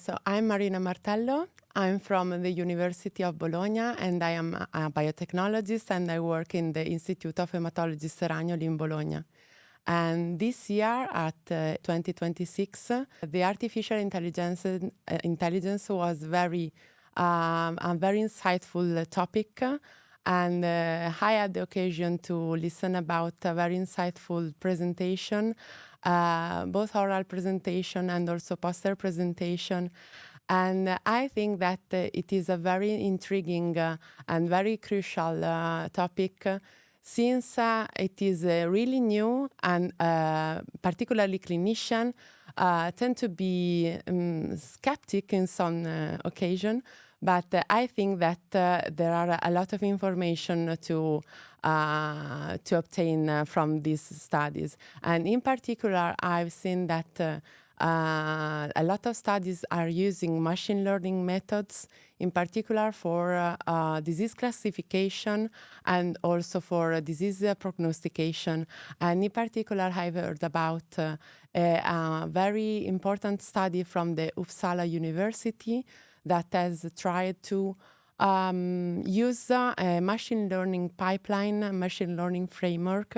So I'm Marina Martello. I'm from the University of Bologna, and I am a biotechnologist, and I work in the Institute of Hematology Seragnoli in Bologna. And this year, at 2026, the artificial intelligence was a very insightful topic, and I had the occasion to listen about a very insightful presentation, both oral presentation and also poster presentation. And I think that it is a very intriguing and very crucial topic, since it is really new, and particularly clinicians tend to be skeptic in some occasion. But I think that there are a lot of information to obtain from these studies. And in particular, I've seen that a lot of studies are using machine learning methods, in particular for disease classification and also for disease prognostication. And in particular, I've heard about a very important study from the Uppsala University that has tried to use a machine learning pipeline, a machine learning framework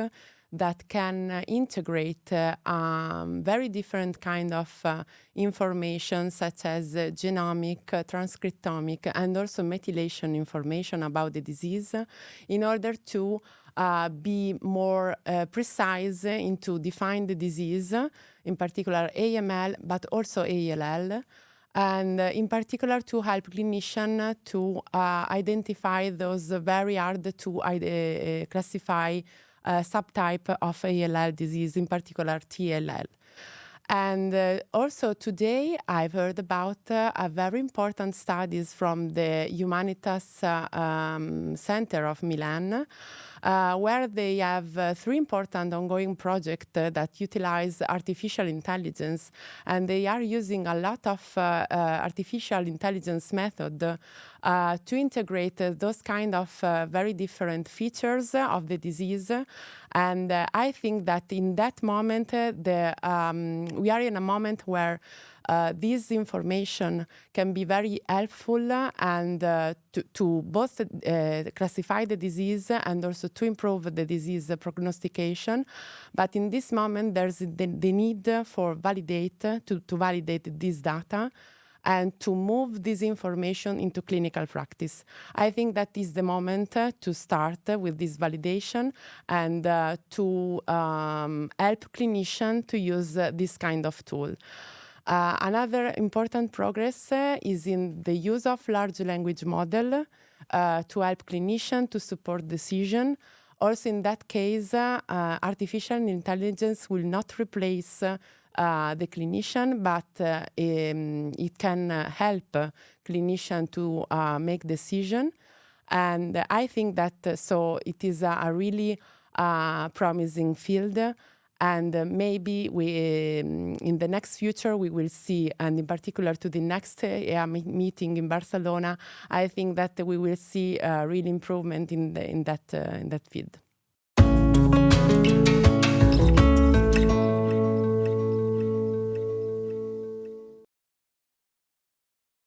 that can integrate very different kind of information, such as genomic, transcriptomic, and also methylation information about the disease, in order to be more precise into define the disease, in particular AML, but also ALL. And in particular to help clinicians to identify those very hard to classify subtype of ALL disease, in particular TLL. And also today I've heard about a very important studies from the Humanitas Center of Milan, where they have three important ongoing projects that utilize artificial intelligence, and they are using a lot of artificial intelligence method to integrate those kind of very different features of the disease. And I think that in that moment, we are in a moment where this information can be very helpful and to both classify the disease and also to improve the disease prognostication. But in this moment, there's the need for to validate this data and to move this information into clinical practice. I think that is the moment to start with this validation and to help clinicians to use this kind of tool. Another important progress is in the use of large language model to help clinicians to support decision. Also in that case, artificial intelligence will not replace the clinician, but it can help clinician to make decision. And I think that so it is a really promising field. And maybe we, in the next future, we will see, and in particular to the next EHA meeting in Barcelona, I think that we will see a real improvement in that field.